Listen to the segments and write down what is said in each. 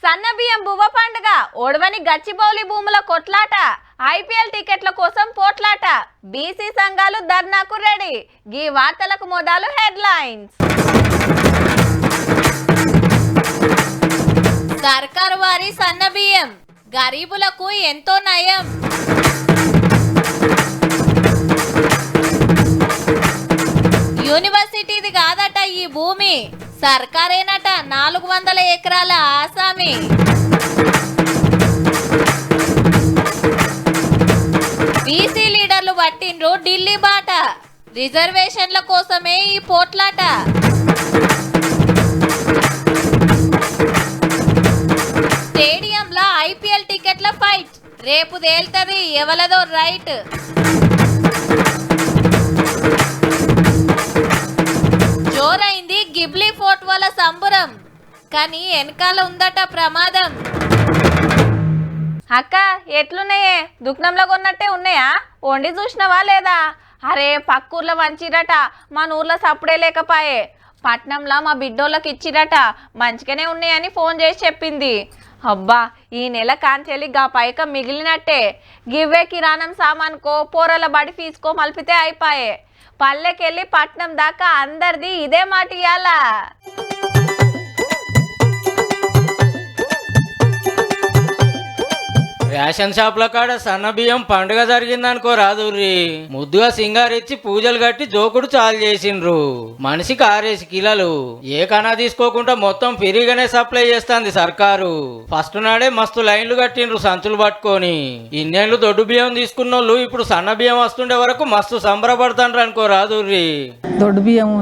సన్నబియ్యం బువ్వ పండుగ ఓడవని గచ్చిబౌలి భూముల కొట్లాట ఐపీఎల్ టికెట్ల కోసం పోట్లాట బీసీ సంఘాలు ధర్నాకు రెడీ ఈ వార్తలకు మొదలు హెడ్లైన్స్. సర్కారు వారి సన్నబియ్యం గరీబులకు ఎంతో నయం. యూనివర్సిటీది కాదట ఈ భూమి, సర్కారేనట 400 ఎకరాల ఆసామి. బీసీ లీడర్లు పట్టిండ్రు ఢిల్లీ బాట, రిజర్వేషన్ల కోసమే ఈ పోట్లాట. స్టేడియంలో ఐపీఎల్ టికెట్ల ఫైట్, రేపు తేల్తది ఎవలదో రైట్. జోరైంది గిబ్లీ ఫోర్ట్ వల్ల సంబురం, కానీ వెనకాల ఉందట ప్రమాదం. అక్క ఎట్లున్నాయే, దుఃఖంలో కొన్నట్టే ఉన్నాయా? వండి చూసినవా లేదా? అరే పక్కూర్లో వంచిరట, మన ఊర్లో సప్పుడే లేకపాయే. పట్నంలో మా బిడ్డోళ్ళకి ఇచ్చిరట, మంచిగానే ఉన్నాయని ఫోన్ చేసి చెప్పింది. అబ్బా ఈ నెల కాంచెలి గా పైక మిగిలినట్టే. గివ్వే కిరాణం సామాన్కో పోరల బడి ఫీజుకో మలిపితే అయిపాయే. పల్లెకెళ్ళి పట్నం దాకా అందరిది ఇదే మాట ఇయ్యాల. రేషన్ షాప్ల కాడ సన్న బియ్యం పండుగ జరిగిందనుకో రాదుర్రి. ముద్దుగా సింగారిచ్చి పూజలు కట్టి జోకుడు చాలు చేసిండ్రు. మనిషికి 6 కిలోలు ఏ కన్నా తీసుకోకుండా మొత్తం ఫ్రీగానే సప్లై చేస్తాంది సర్కారు. ఫస్ట్ నాడే మస్తు లైన్లు కట్టిండ్రు సంచులు పట్టుకొని. ఇన్నేళ్లు దొడ్డు బియ్యం తీసుకున్నోళ్ళు ఇప్పుడు సన్న బియ్యం వస్తుండే వరకు మస్తు సంబరపడతాండ్రు అనుకో రాదుర్రి. దొడ్డు బియ్యం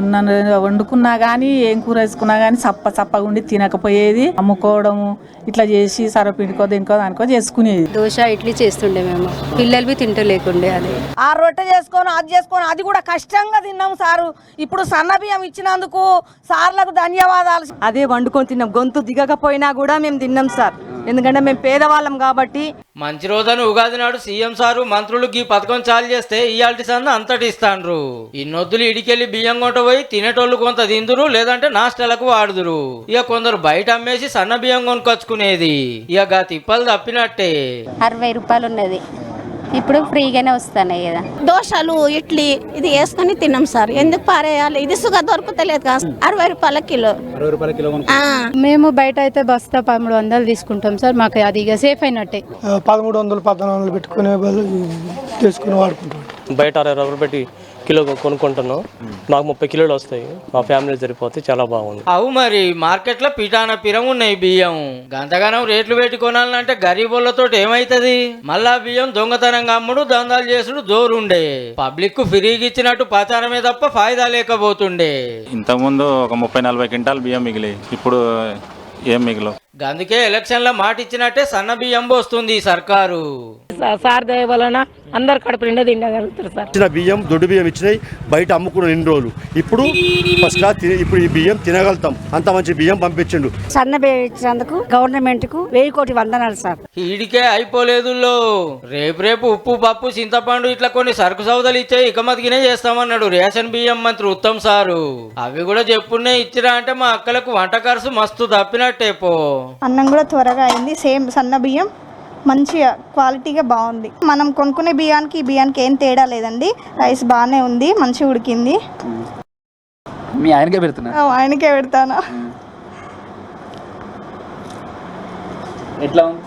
వండుకున్నా గానీ ఏం కూర వేసుకున్నా గానీ చప్పగా ఉండి తినకపోయేది. అమ్ముకోవడము ఇట్లా చేసి సరపిండికో దేనికో దానికో చేసుకునేది. దోశ ఇడ్లీ చేస్తుండే మేము, పిల్లలు తింటలేకుండే. అది ఆ రొట్టె చేసుకొని అది కూడా కష్టంగా తిన్నాం సారు. ఇప్పుడు సన్న బియ్యం ఇచ్చినందుకు సార్లకు ధన్యవాదాలు. అదే వండుకొని తిన్నాం, గొంతు దిగకపోయినా కూడా మేము తిన్నాం సార్, ఎందుకంటే మేము పేదవాళ్ళం కాబట్టి. మంచి రోజున ఉగాది నాడు సీఎం సారు మంత్రులు ఈ పథకం చాలు చేస్తే ఇయాల్టి సంద అంతటి ఇస్తాండ్రు. ఇన్నొద్దులు ఇడికెళ్ళి బియ్యం కొంట పోయి తినేటోళ్ళు కొంత తిందురు, లేదంటే నాస్టలకు వాడుదురు. ఇక కొందరు బయట అమ్మేసి సన్న బియ్యం కొనుకొచ్చుకునేది. ఇక తిప్పలు తప్పినట్టే. 60 రూపాయలు ఉన్నది, ఇప్పుడు ఫ్రీగానే వస్తున్నాయి కదా. దోశలు ఇడ్లీ ఇది వేసుకొని తిన్నాం సార్. ఎందుకు పారేయాలి? ఇది సుగా దొరుకుతలేదు కదా. 60 రూపాయల కిలో. మేము బయట అయితే బస్తా 1300 తీసుకుంటాం సార్, మాకు అది ఇక సేఫ్ అయినట్టే. 1300 1400 పెట్టుకునే తీసుకుని వాడుకుంటాం. బయట 60 రూపాయలు పెట్టి కిలో కొనుక్కుంటున్నాం, మాకు 30 కిలోలు వస్తాయి, మా ఫ్యామిలీ సరిపోతే చాలా బాగుంది. అవు మరి మార్కెట్లో పిటాన పిరం ఉన్నాయి బియ్యం. గంతగానం రేట్లు పెట్టి కొనాలంటే గరీబులతో ఏమైతుంది? మళ్ళా బియ్యం దొంగతనంగా అమ్ముడు దందాలు చేసుడు జోరుండే. పబ్లిక్ కు ఫ్రీగా ఇచ్చినట్టు ప్రచారమే తప్ప ఫాయిదా లేకపోతుండే. ఇంతకుముందు ఒక 30-40 క్వింటాల్ బియ్యం మిగిలి, ఇప్పుడు ఏం మిగిలి. అందుకే ఎలక్షన్లో మాట ఇచ్చినట్టే సన్న బియ్యం వస్తుంది సర్కారు. సార్ దయ వలన అందరు కడుపు నిండా తినగలుగుతారు సార్. ఇచ్చిన బియ్యం దొడ్డు బియ్యం ఇచ్చినాయి, బయట అమ్ముకున్న 2 రోజులు. ఇప్పుడు ఇప్పుడు ఈ బియ్యం తినగలుగుతాం, అంత మంచి బియ్యం పంపించిండు. సన్న బియ్యం ఇచ్చినందుకు గవర్నమెంట్ కు 1000 కోటి వందనాలు సార్. ఈడికే అయిపోలేదు. రేపు ఉప్పు పప్పు చింతపండు ఇట్లా కొన్ని సరుకు సౌదాలు ఇచ్చే ఇకమతికినే చేస్తామన్నాడు రేషన్ బియ్యం మంత్రి ఉత్తమ్ సారు. అవి కూడా చెప్పునే ఇచ్చిరా అంటే మా అక్కలకు వంట ఖర్చు మస్తు తప్పినట్టే పో. అన్నం కూడా త్వరగా అయింది. సేమ్ సన్న బియ్యం మంచిగా క్వాలిటీగా బాగుంది. మనం కొనుక్కునే బియ్యానికి ఈ బియ్యానికి ఏం తేడా లేదండి. రైస్ బాగానే ఉంది, మంచిగా ఉడికింది. మీ ఆయనకే పెడుతున్నా? ఆయనకే పెడతానా. ఎట్లా ఉంది?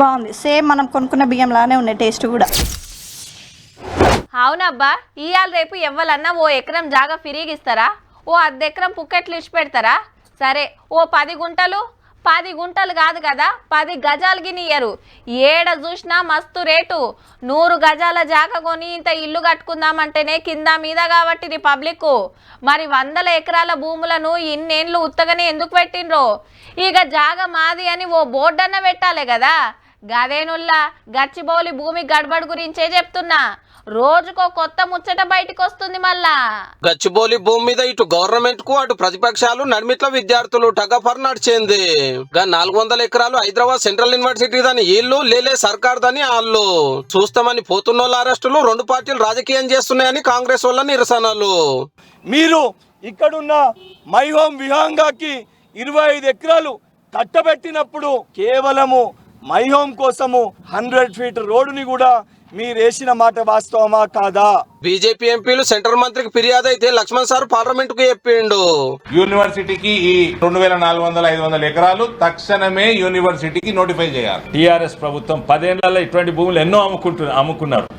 బాగుంది, సేమ్ మనం కొనుక్కున్న బియ్యం లానే ఉన్నాయి, టేస్ట్ కూడా. అవునబ్బా, ఇవాళ రేపు ఎవ్వలన్నా ఓ ఎకరం జాగా ఫిరిగిస్తారా? ఓ 1/2 ఎకరం పుక్కెట్లు ఇచ్చి పెడతారా? సరే ఓ 10 గుంటలు కాదు కదా, 10 గజాలు గినియరు. ఏడ చూసినా మస్తు రేటు. 100 గజాల జాగా కొని ఇంత ఇల్లు కట్టుకుందామంటేనే కింద మీద కాబట్టి పబ్లిక్. మరి 100 ఎకరాల భూములను ఇన్నేళ్ళు ఉత్తగానే ఎందుకు పెట్టిండ్రో? ఇక జాగా మాది అని ఓ బోర్డు అన్న పెట్టాలి కదా. గదేనుల్లా గచ్చిబౌలి భూమి గడబడి గురించే చెప్తున్నా. రోజుకో కొత్త ముచ్చట బయటికి వస్తుంది. మళ్ళా గచ్చిబౌలి భూమి మీద ఇటు గవర్నమెంట్ కు అటు ప్రతిపక్షాలు నడిమిట్ల విద్యార్థులు టగఫర్ నడిచింది. 400 ఎకరాలు హైదరాబాద్ సెంట్రల్ యూనివర్సిటీ దాని ఇల్లు లేలే సర్కార్ దాని ఆళ్ళు చూస్తామని పోతున్నోళ్ళ అరెస్టులు 2 పార్టీలు రాజకీయం చేస్తున్నాయని కాంగ్రెస్ వాళ్ళ నిరసనలు. మీరు ఇక్కడున్న మై హోమ్ విహాంగాకి 25 ఎకరాలు కట్టబెట్టినప్పుడు కేవలము మై హోమ్ కోసము 100 ఫీట్ రోడ్డుని కూడా మీరు వేసిన మాట వాస్తవమా కాదా? బీజేపీ ఎంపీలు సెంట్రల్ మంత్రికి ఫిర్యాదు అయితే లక్ష్మణ్ సార్ పార్లమెంట్ కు చెప్పిండు. యూనివర్సిటీకి ఈ 2400-500 ఎకరాలు తక్షణమే యూనివర్సిటీకి నోటిఫై చేయాలి. టిఆర్ఎస్ ప్రభుత్వం 10 ఏళ్లలో ఇటువంటి భూములు ఎన్నో అమ్ముకున్నారు.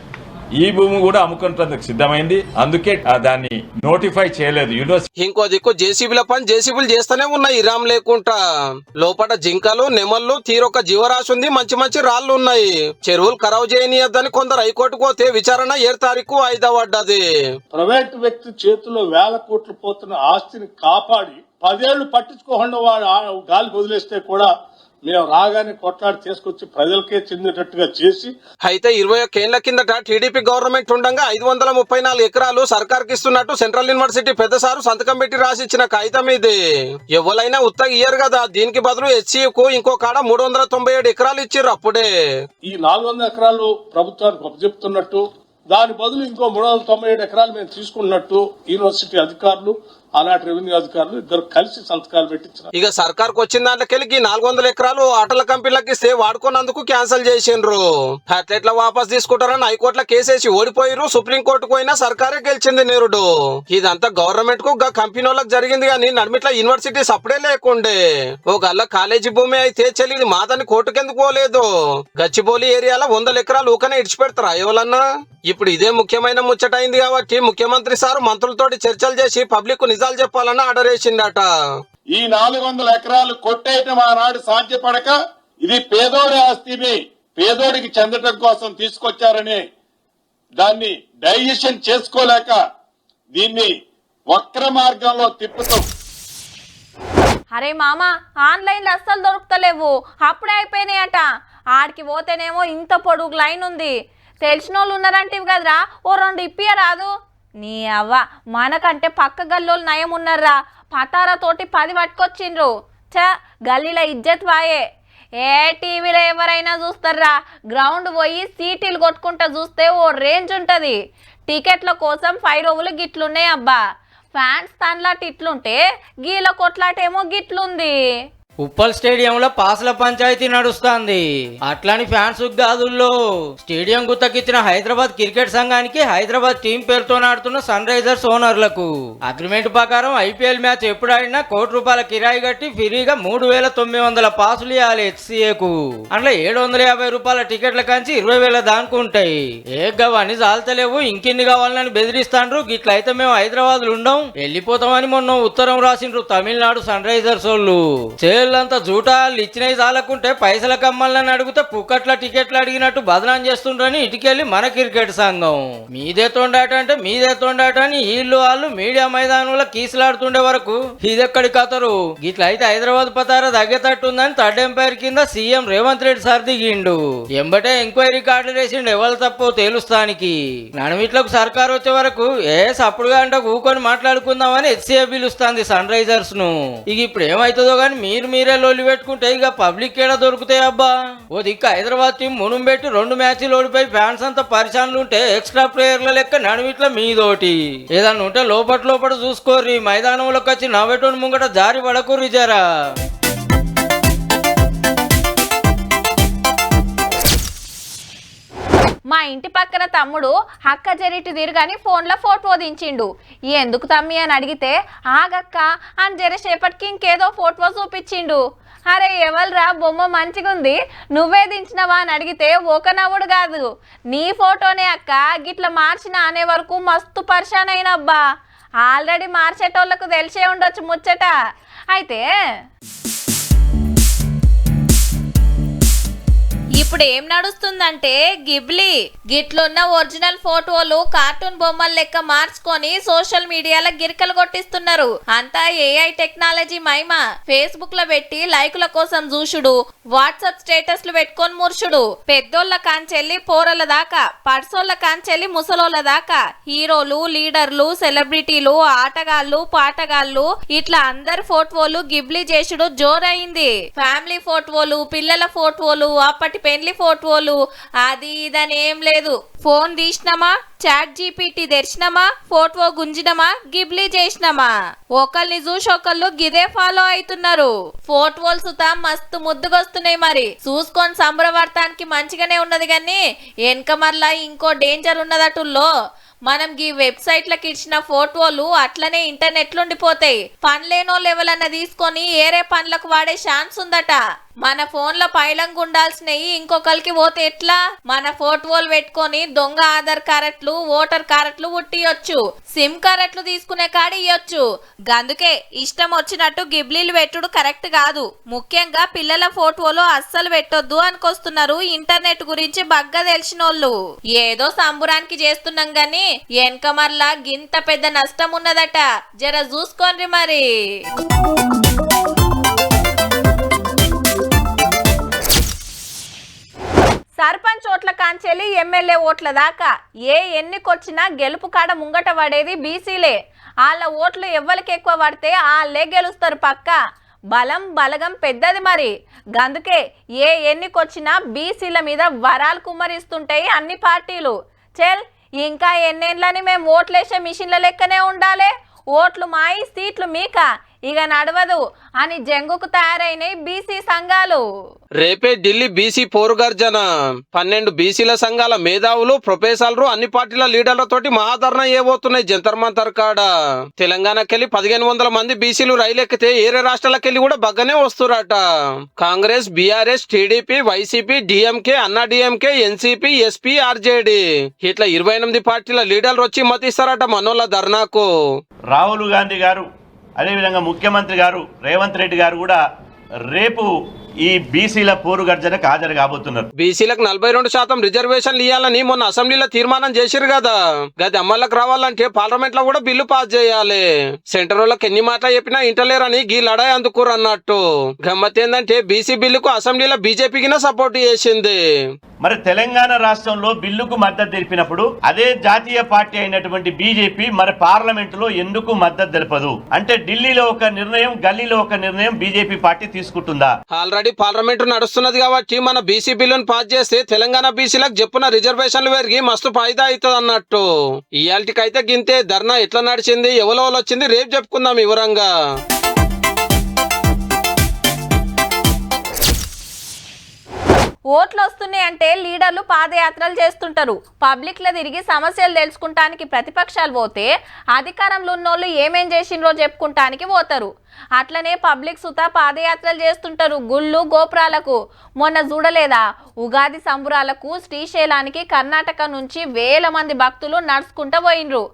ఈ భూమి కూడా అమ్ముకుంటందుకు సిద్ధమైంది. అందుకే దాన్ని నోటిఫై చేయలేదు యూనివర్సిటీ. ఇంకో దిక్కు జేసీబీల పని జేసీబీలు చేస్తూనే ఉన్నాయి ఇరాం లేకుండా. లోపల జింకలు నెమళ్ళు తీరొక జీవరాశి ఉంది. మంచి మంచి రాళ్లు ఉన్నాయి. చెరువులు ఖరాబు చేయనియద్దని కొందరు హైకోర్టుకు పోతే విచారణ 7 తారీఖు వాయిదా పడ్డది. ప్రైవేట్ వ్యక్తి చేతిలో వేల కోట్లు పోతున్న ఆస్తిని కాపాడి 10 ఏళ్లు పట్టించుకోకుండా వాడు గాలికి వదిలేస్తే కూడా మేము రాగానే కొట్లాడి తీసుకొచ్చి ప్రజలకే చెందేటట్టుగా చేసి. అయితే 21 ఏళ్ల కిందట టీడీపీ గవర్నమెంట్ ఉండగా 534 ఎకరాలు సర్కార్కి ఇస్తున్నట్టు సెంట్రల్ యూనివర్సిటీ పెద్ద సారు సంతకం పెట్టి రాసిచ్చిన కాగితం ఇది. ఎవరైనా ఉత్తగా ఇయ్యరు కదా. దీనికి బదులు హెచ్సికు ఇంకో కాడ 397 ఎకరాలు ఇచ్చిర్రు. అప్పుడే ఈ 400 ఎకరాలు ప్రభుత్వానికి అప్పచెప్తున్నట్టు, దాని బదులు ఇంకో 397 ఎకరాలు మేము తీసుకున్నట్టు యూనివర్సిటీ అధికారులు ఆనాటి రెవెన్యూ అధికారులు ఇద్దరు కలిసి సంతకాలు పెట్టించారు. ఇక సర్కార్కు వచ్చిన దాంట్లోకెళ్ళి 400 ఎకరాలు ఆటల కంపెనీలకు ఇస్తే వాడుకున్నందుకు క్యాన్సిల్ చేసిండ్రు. అట్లెట్లా వాపస్ తీసుకుంటారని హైకోర్టులో కేసేసి ఓడిపోయారు. సుప్రీంకోర్టుకు పోయినా సర్కారే గెలిచింది నేరుడు. ఇదంతా గవర్నమెంట్ కు కంపెనీ వాళ్ళకి జరిగింది కానీ నడిమిట్ల యూనివర్సిటీస్ అప్పుడే లేకుండే. ఓ గల్ల కాలేజీ భూమి అయితే చెల్లి ఇది మాదని కోర్టుకెందుకు పోలేదు. గచ్చిబౌలి ఏరియాలో 100 ఎకరాలు ఊకనే ఇడిచిపెడతారా ఎవరన్నా? ఇప్పుడు ఇదే ముఖ్యమైన ముచ్చటైంది కాబట్టి ముఖ్యమంత్రి సార్ మంత్రులతోటి చర్చలు చేసి పబ్లిక్ నిజాలు చెప్పాలని ఆర్డర్ వేసిండట. ఈ 400 ఎకరాలు కొట్టేయటం ఆనాడు సాధ్యపడక ఇది పేదోడి ఆస్తిని పేదోడికి చెందటం కోసం తీసుకొచ్చారని దాన్ని డైజెషన్ చేసుకోలేక దీన్ని వక్ర మార్గంలో తిప్పుతాం. అరే మామ, ఆన్లైన్లో అస్సలు దొరుకుతలేవు. అప్పుడే అయిపోయినాయట. ఆడికి పోతేనేమో ఇంత పొడుగు లైన్ ఉంది. తెలిసిన వాళ్ళు ఉన్నారంటివి కదరా, ఓ 2 ఇప్పియ రాదు? నీ అవ్వ, మనకంటే పక్క గల్లోళ్ళు నయం ఉన్నారా. పటారాతోటి 10 పట్టుకొచ్చిండ్రు. గల్లీలో ఇజ్జత్ వాయే. ఏ టీవీలో ఎవరైనా చూస్తారా? గ్రౌండ్ పోయి సీటీలు కొట్టుకుంటా చూస్తే ఓ రేంజ్ ఉంటుంది. టికెట్ల కోసం 5 రోజులు గిట్లున్నాయి అబ్బా. ఫ్యాన్స్ తనలాట ఇట్లుంటే గీల కొట్లాటేమో గిట్లుంది. ఉప్పల్ స్టేడియంలో పాసల పంచాయతీ నడుస్తుంది. అట్లాని ఫ్యాన్స్ గాదుల్లో స్టేడియం గుత్తకిచ్చిన హైదరాబాద్ క్రికెట్ సంఘానికి హైదరాబాద్ టీం పేరుతో ఆడుతున్న సన్ రైజర్స్ ఓనర్లకు అగ్రిమెంట్ ప్రకారం ఐపీఎల్ మ్యాచ్ ఎప్పుడు ఆడినా ₹1,00,000 కిరాయి కట్టి ఫ్రీగా 3,900 పాసులు ఇవ్వాలి హెచ్సిఏకు. అందులో ₹750 టికెట్ల కంచి 20,000 దానుకుంటాయి. గవన్నీ చాలతలేవు, ఇంకిన్ని కావాలని బెదిరిస్తాండ్రు. గిట్లయితే మేము హైదరాబాద్ లో ఉండం, వెళ్ళిపోతామని మొన్న ఉత్తరం రాసిండ్రు తమిళనాడు సన్ రైజర్స్ వాళ్ళు. అంతా జూటాలు ఇచ్చినవి చాలకుంటే పైసల కమ్మాలని అడిగితే పుక్కట్ల టికెట్లు అడిగినట్టు బదనాం చేస్తుండ్రని ఇటుకెళ్ళి మన క్రికెట్ సంఘం. మీదే తొండాట అంటే మీదే తొండాట అని వీళ్ళు వాళ్ళు మీడియా మైదానంలో కీసులాడుతుండే వరకు ఇదెక్కడి కథరు. గిట్ల అయితే హైదరాబాద్ పతారా తగ్గేటట్టుందని థర్డ్ ఎంపైర్ కింద సీఎం రేవంత్ రెడ్డి సార్ దిగిండు. ఎంబటే ఎంక్వైరీ కార్డు వేసిండు ఎవరు తప్పో తేలుస్తానికి. నడుమిట్లకు సర్కారు వచ్చే వరకు సప్పుడుగా అంటే ఊకొని మాట్లాడుకుందామని హెచ్సిఏ పిలుస్తుంది సన్ రైజర్స్ ను. ఇక ఇప్పుడు ఏమైతుందో గానీ మీరే లోలి పెట్టుకుంటే ఇక పబ్లిక్ ఏడా దొరుకుతాయి అబ్బా. ఓ దిక్కు హైదరాబాద్ టీం మునుంబెట్టి 2 మ్యాచ్లు ఓడిపోయి ఫ్యాన్స్ అంతా పరిశాన్లు ఉంటే ఎక్స్ట్రా ప్లేయర్ల లెక్క నడుమిట్ల మీదోటి ఏదన్నా ఉంటే లోపల చూసుకోర్రి. మైదానంలోకి వచ్చి నవ్వేటోని ముంగట జారి పడకుర్రి జరా. మా ఇంటి పక్కన తమ్ముడు అక్క జరిటి తిరుగాని ఫోన్లో ఫోటో దించిండు. ఎందుకు తమ్మి అని అడిగితే ఆగక్క అని జరసేపటికి ఇంకేదో ఫోటో చూపించిండు. అరే ఎవల్రా బొమ్మ మంచిగుంది, నువ్వే దించినవా అని అడిగితే ఒక నవ్వుడు కాదు, నీ ఫోటోనే అక్క, గిట్ల మార్చిన అనే వరకు మస్తు పరిశాన్ అయినబ్బా. ఆల్రెడీ మార్చేటోళ్లకు తెలిసే ఉండొచ్చు ముచ్చట. అయితే ఇప్పుడు ఏం నడుస్తుందంటే గిబ్లీ గిట్లున్న ఒరిజినల్ ఫోటోలు కార్టూన్ బొమ్మల లెక్క మార్చుకొని సోషల్ మీడియాలో గిరికలు కొట్టిస్తున్నారు. అంతా ఏఐ టెక్నాలజీ మహిమ. ఫేస్బుక్ లో పెట్టి లైకుల కోసం చూసుడు, వాట్సాప్ స్టేటస్లు పెట్టుకొని ముర్చుడు. పెద్దోళ్ళ కాంచెల్లి పోరల దాకా, పర్సోళ్ళ కాంచెల్లి ముసలోళ్ళ దాకా హీరోలు, లీడర్లు, సెలబ్రిటీలు, ఆటగాళ్ళు, పాటగాళ్ళు ఇట్లా అందరి ఫోటోలు గిబ్లీ చేసుడు జోరైంది. ఫ్యామిలీ ఫోటోలు, పిల్లల ఫోటోలు, అప్పటి పెళ్లి పెళ్లి ఫోటోలు అది ఇదని ఏం లేదు. ఫోన్ తీసినామా, చాట్ జీపీటీ తెరిచినామా, ఫోటో గుంజినమా, గిబ్లీ చేసినామా, ఒకళ్ళని చూసి ఒకళ్ళు గిదే ఫాలో అవుతున్నారు. ఫోటోలు సుతా మస్తు ముద్దుగొస్తున్నాయి. మరి చూసుకొని సంబరపడటానికి మంచిగానే ఉన్నది కానీ వెనక మరలా ఇంకో డేంజర్ ఉన్నదటుల్లో. మనం ఈ వెబ్సైట్లకు ఇచ్చిన ఫోటోలు అట్లనే ఇంటర్నెట్లో ఉండిపోతాయి. పనిలేనోళ్ళు ఎవరన్నా తీసుకొని ఏరే పనులకు వాడే ఛాన్స్ ఉందట. మన ఫోన్లో పైలంగా ఉండాల్సినవి ఇంకొకరికి పోతే ఎట్లా? మన ఫోటోలు పెట్టుకొని దొంగ ఆధార్ కార్డులు, ఓటర్ కార్డులు ఉట్టియొచ్చు, సిమ్ కార్డులు తీసుకునే కాడి ఇయ్యొచ్చు. గందుకే ఇష్టం వచ్చినట్టు గిబ్లీలు పెట్టుడు కరెక్ట్ కాదు. ముఖ్యంగా పిల్లల ఫోటోలు అస్సలు పెట్టొద్దు అనుకొస్తున్నారు ఇంటర్నెట్ గురించి బగ్గా తెలిసినోళ్ళు. ఏదో సంబురానికి చేస్తున్నాం గాని వెనక మరలా గింత పెద్ద నష్టం ఉన్నదట. జర చూసుకోండి మరి. సర్పంచ్ ఓట్ల కాంచెలి ఎమ్మెల్యే ఓట్ల దాకా ఏ ఎన్నికొచ్చినా గెలుపు కాడ ముంగట పడేది బీసీలే. వాళ్ళ ఓట్లు ఎవ్వరికి ఎక్కువ పడితే వాళ్ళే గెలుస్తారు పక్క. బలం బలగం పెద్దది మరి. గందుకే ఏ ఎన్నికొచ్చినా బీసీల మీద వరాలు కుమ్మరిస్తుంటాయి అన్ని పార్టీలు. చెల్ ఇంకా ఎన్నేళ్ళని మేము ఓట్లేసే మిషన్ల లెక్కనే ఉండాలి, ఓట్లు మాయి సీట్లు మీక ఇక నడవదు అని జంగుకు తయారైన బీసీ సంఘాలు. రేపే ఢిల్లీ బీసీ పోరుగర్జన. 12 బీసీల సంఘాల మేధావులు, ప్రొఫెసర్లు, అన్ని పార్టీల లీడర్లతోటి మహాధరణ ఏబోతున్నాయి జంతర్ మంతర్ కాడ. తెలంగాణకెళ్ళి 1500 మంది బీసీలు రైలు ఎక్కితే ఏరే రాష్ట్రాలకెళ్ళి కూడా బగ్గనే వస్తురట. Congress, BRS, TDP, YCP, DMK, Anna DMK, NCP, SP, RJD ఇట్లా 28 పార్టీల లీడర్లు వచ్చి మతిస్తారట మనోళ్ళ ధర్నాకు. రాహుల్ గాంధీ గారు, అదేవిధంగా ముఖ్యమంత్రి గారు రేవంత్ రెడ్డి గారు కూడా రేపు ఈ బీసీల పోరు గర్జనకు హాజరు కాబోతున్నారు. బీసీలకు 42% రిజర్వేషన్లు ఇవ్వాలని మొన్న అసెంబ్లీలో తీర్మానం చేసిరు కదా. గది అమల్లోకి రావాలంటే పార్లమెంట్ లో కూడా బిల్లు పాస్ చేయాలి. సెంటర్ వాళ్ళకి ఎన్ని మాటలు చెప్పినా ఇంటలేరని గీ లడాయి అందుకురు అన్నట్టు. గమ్మత్ ఏందంటే బీసీ బిల్లుకు అసెంబ్లీలో బీజేపీకి సపోర్ట్ చేసింది. మరి తెలంగాణ రాష్ట్రంలో బిల్లుకు మద్దతు తెలిపినప్పుడు అదే జాతీయ పార్టీ అయినటువంటి బీజేపీ మరి పార్లమెంట్ లో ఎందుకు మద్దతు తెలుపదు? అంటే ఢిల్లీలో ఒక నిర్ణయం, గల్లీలో ఒక నిర్ణయం బీజేపీ పార్టీ తీసుకుంటుందా? ఆల్రెడీ పార్లమెంట్ నడుస్తున్నది కాబట్టి మన బీసీ బిల్లును పాస్ చేస్తే తెలంగాణ బీసీలకు చెప్పున రిజర్వేషన్లు పెరిగి మస్తు ఫాయిదా అవుతుంది అన్నట్టు. ఇయాల్టికైతే గింతే. ధర్నా ఎట్లా నడిచింది, ఎవలో వచ్చింది రేపు చెప్పుకుందాం వివరంగా. ఓట్లు వస్తున్నాయి అంటే లీడర్లు పాదయాత్రలు చేస్తుంటారు. పబ్లిక్లో తిరిగి సమస్యలు తెలుసుకుంటానికి ప్రతిపక్షాలు పోతే అధికారంలో ఉన్నోళ్ళు ఏమేం చేసిండ్రో చెప్పుకుంటానికి పోతారు. అట్లనే పబ్లిక్ సుతా పాదయాత్రలు చేస్తుంటారు గుళ్ళు గోపురాలకు. మొన్న చూడలేదా ఉగాది సంబురాలకు శ్రీశైలానికి కర్ణాటక నుంచి వేల మంది భక్తులు నడుచుకుంటూ పోయినరు.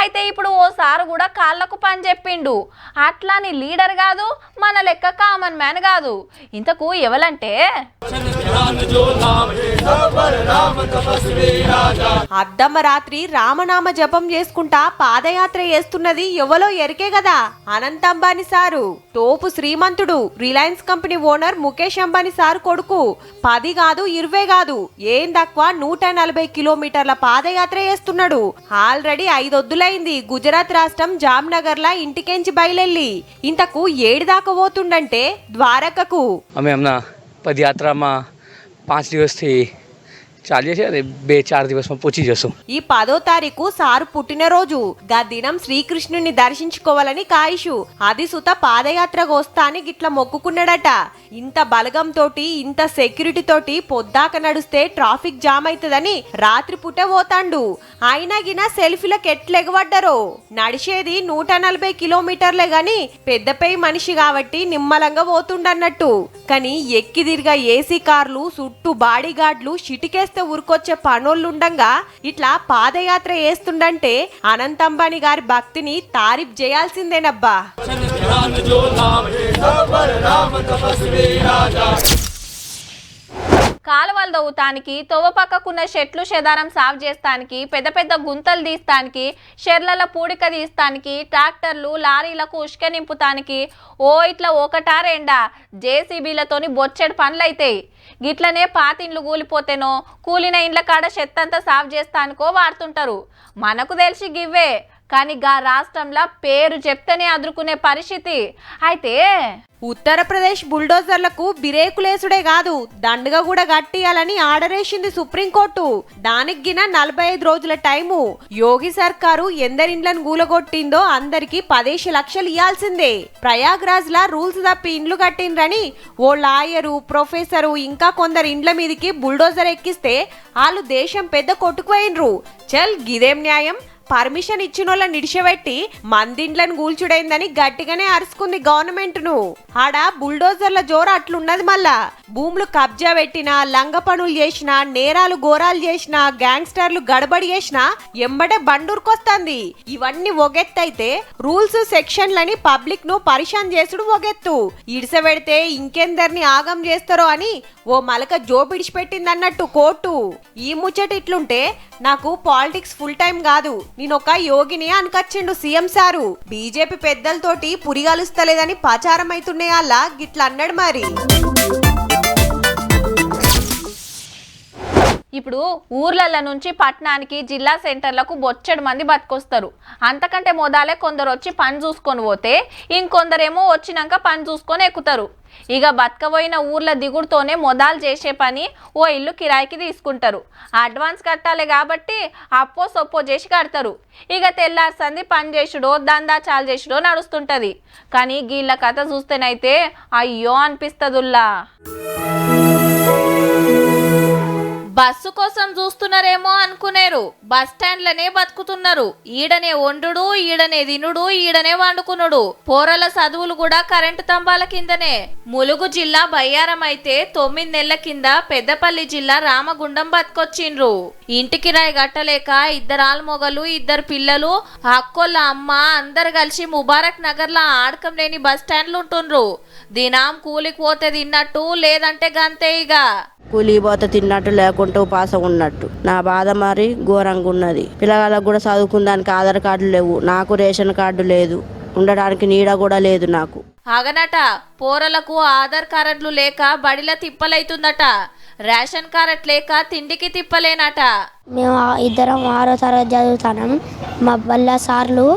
అయితే ఇప్పుడు ఓసారి కూడా కాళ్ళకు పని చెప్పిండు. అట్లాని లీడర్ కాదు, మన లెక్క కామన్ మ్యాన్ కాదు. ఇంతకు ఎవలంటే అద్దమ్మ రాత్రి రామనామ జపం చేసుకుంటా పాదయాత్ర చేస్తున్నది ఎవలో ఎరికే కదా, అనంత్ అంబానీ సారు. తోపు శ్రీమంతుడు, Reliance company owner Mukesh Ambani sir కొడుకు. 10 కాదు 20 కాదు, ఏం తక్కువ 140 కిలోమీటర్ల పాదయాత్ర చేస్తున్నాడు. ఆల్రెడీ 5 వద్దులైంది గుజరాత్ రాష్ట్రం జామ్నగర్ లా ఇంటికెంచి బయలెళ్ళి. ఇంతకు 7 దాకా పోతుండంటే ద్వారకకు. हमें हमना पदयात्रा में 5 दिवस थी, 4 दिवस में पूछी जसो. ఈ 10వ తారీఖు సారు పుట్టినరోజు. గా దినం శ్రీకృష్ణుని దర్శించుకోవాలని కాయిషు. అది సుత పాదయాత్రకు వస్తాని గిట్ల మొక్కుకున్నాడట. ఇంత బలగం తోటి, ఇంత సెక్యూరిటీ తోటి పొద్దాక నడుస్తే ట్రాఫిక్ జామ్ అవుతుందని రాత్రి పుట్ట పోతాండు. అయినా గిన సెల్ఫీలకు ఎట్లెగబడ్డారో. నడిచేది 140 కిలోమీటర్లే గాని పెద్దపై మనిషి కాబట్టి నిమ్మలంగా పోతుండన్నట్టు. కానీ ఎక్కి తిరిగా ఏసీ కార్లు, చుట్టూ బాడీ గార్డులు, షిటికేస్తే ఊరుకొచ్చే పనోళ్ళుండంగా ఇట్లా పాదయాత్ర చేస్తుండంటే అనంత్ అంబానీ గారి భక్తిని తారీఫ్ చేయాల్సిందేనబ్బా. కాలువలు దవ్వుతానికి, తోవ పక్కకున్న చెట్లు చెదారం సాగు చేస్తానికి, పెద్ద పెద్ద గుంతలు తీస్తానికి, షెర్ల పూడిక తీస్తానికి, ట్రాక్టర్లు లారీలకు ఉష్క నింపుతానికి ఇట్లా ఒకటా రెండా జేసీబీలతోని బొచ్చెడు పనులు అవుతాయి. గిట్లనే పాతిండ్లు కూలిపోతేనో, కూలిన ఇండ్ల కాడ చెత్తంతా సాగు చేస్తానికో వాడుతుంటారు. మనకు తెలిసి గివ్వే. కానీ గా రాష్ట్రంలో పేరు చెప్తేనే అదురుకునే పరిస్థితి. అయితే ఉత్తరప్రదేశ్ బుల్డోజర్లకు బిరేకులేసుడే కాదు దండగా కూడా కట్టియాలని ఆర్డర్ వేసింది సుప్రీంకోర్టు. దానికి గిన 45 రోజుల టైము. యోగి సర్కారు ఎందరిండ్లను గూలగొట్టిందో అందరికి 15 లక్షలు ఇయ్యాల్సిందే. ప్రయాగ్రాజ్ లా రూల్స్ తప్పి ఇండ్లు కట్టిండ్రని ఓ లాయరు, ప్రొఫెసరు ఇంకా కొందరు ఇండ్ల మీదకి బుల్డోజర్ ఎక్కిస్తే వాళ్ళు దేశం పెద్ద కొట్టుకుపోయినరు. చల్ గిదేం న్యాయం? పర్మిషన్ ఇచ్చినోళ్ళ నిడిషబెట్టి మందిండ్లను గూల్చుడైందని గట్టిగానే అరుచుకుంది గవర్నమెంట్ ను. ఆడ బుల్డోజర్ల జోరు అట్లున్నది. మళ్ళా భూములు కబ్జా పెట్టినా, లంగ పనులు చేసినా, నేరాలు ఘోరాలు చేసినా, గ్యాంగ్స్టర్లు గడబడి చేసినా ఎంబడే బండూరుకొస్తుంది. ఇవన్నీ ఒగెత్తైతే రూల్స్ సెక్షన్లని పబ్లిక్ ను పరిశాన్ చేసుడు ఒగెత్తు. ఇడిసబెడితే ఇంకెందరిని ఆగం చేస్తారో అని ఓ మలక జోబిడిచిపెట్టిందన్నట్టు కోర్టు. ఈ ముచ్చట ఇట్లుంటే నాకు పాలిటిక్స్ ఫుల్ టైం కాదు, నేనొక యోగిని అనుకొచ్చిండు సీఎం సారు. బీజేపీ పెద్దలతోటి పురిగాలుస్తలేదని ప్రచారం అవుతున్నాయి. అలా గిట్ల అన్నాడు. మరి ఇప్పుడు ఊర్లల నుంచి పట్టణానికి జిల్లా సెంటర్లకు బొచ్చడు మంది బతుకొస్తారు. అంతకంటే మొదలే కొందరు వచ్చి పని చూసుకొని పోతే ఇంకొందరేమో వచ్చినాక పని చూసుకొని ఎక్కుతారు. ఇక బతకబోయిన ఊర్ల దిగుడుతోనే మొదలు చేసే పని ఓ ఇల్లు కిరాయికి తీసుకుంటారు. అడ్వాన్స్ కట్టాలి కాబట్టి అప్పో సొప్పో చేసి కడతారు. ఇక తెల్లార్సంది పని చేసుడో దందా చాలు చేసుడో నడుస్తుంటది. కానీ వీళ్ళ కథ చూస్తేనైతే అయ్యో అనిపిస్తదుల్లా. బస్సు కోసం చూస్తున్నారేమో అనుకునేరు, బస్ స్టాండ్లనే బతుకుతున్నారు. ఈడనే వండుడు, ఈడనే తినుడు, ఈడనే వండుకునుడు. పోరల చదువులు కూడా కరెంటు తంబాల కిందనే. ములుగు జిల్లా బయ్యారం అయితే 9 నెలల కింద పెద్దపల్లి జిల్లా రామగుండం బతుకొచ్చిండ్రు. ఇంటికి రాయి గట్టలేక 2 ఆల్మొగలు 2 పిల్లలు అక్కోళ్ళ అమ్మ అందరు కలిసి ముబారక్ నగర్ లా ఆడకం లేని బస్ స్టాండ్లు ఉంటుండ్రు. దినాం కూలికి పోతే తిన్నట్టు, లేదంటే గంతే. ఇక కూలి పోతే తిన్నట్టు, లేకుంటే ఉపాసం ఉన్నట్టు. నా బాధ మరి ఘోరంగా ఉన్నది. పిల్లగాళ్ళకు కూడా చదువుకుందానికి ఆధార్ కార్డు లేవు, నాకు రేషన్ కార్డు లేదు, ఉండడానికి నీడ కూడా లేదు నాకు. ఆగనట, పోరలకు ఆధార్ కార్డులు లేక బడిల తిప్పలైతుందట. రేషన్ కార్డు లేక తిండికి తిప్పలేనట. మేము 2 6వ తరగతి చదువుతాం. మా వల్ల సార్లు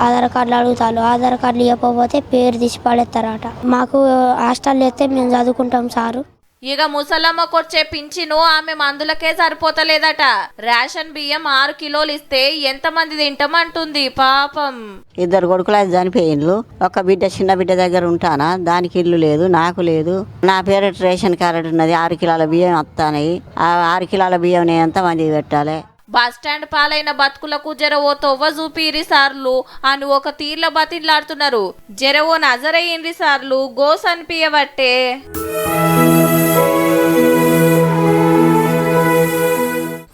ఆధార్ కార్డులు అడుగుతారు. ఆధార్ కార్డులు ఇవ్వకపోతే పేరు తీసి పడేస్తారట. మాకు హాస్టల్ అయితే మేము చదువుకుంటాం సారు. ఇక ముసలమ్మకొచ్చే పింఛను ఆమె మందులకే సరిపోతలేదట. రేషన్ బియ్యం 6 కిలోలు ఇస్తే ఎంతమంది తింటామంటుంది పాపం. 2 కొడుకులు చనిపోయిండ్రు. ఒక బిడ్డ చిన్న బిడ్డ దగ్గర ఉంటానా, దానికి ఇల్లు లేదు, నాకు లేదు. నా పేరు రేషన్ కార్డు ఉన్నది. 6 కిలోల బియ్యం వస్తాయి. ఆ 6 కిలోల బియ్యం నేను ఎంతమందికి పెట్టాలి? బస్ స్టాండ్ పాలైన బతుకులకు జరవో తొవ్వ చూపిరి సార్లు అని ఒక తీర్ల బతిలాడుతున్నారు. జరవో నజరయ్యింది సార్లు గోస్ అనిపియబట్టే.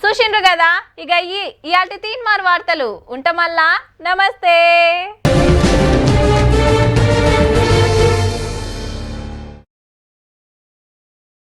చూసిండ్రు కదా, ఇక ఇయాల్టి తీన్మార్ వార్తలు ఉంటామల్లా. నమస్తే.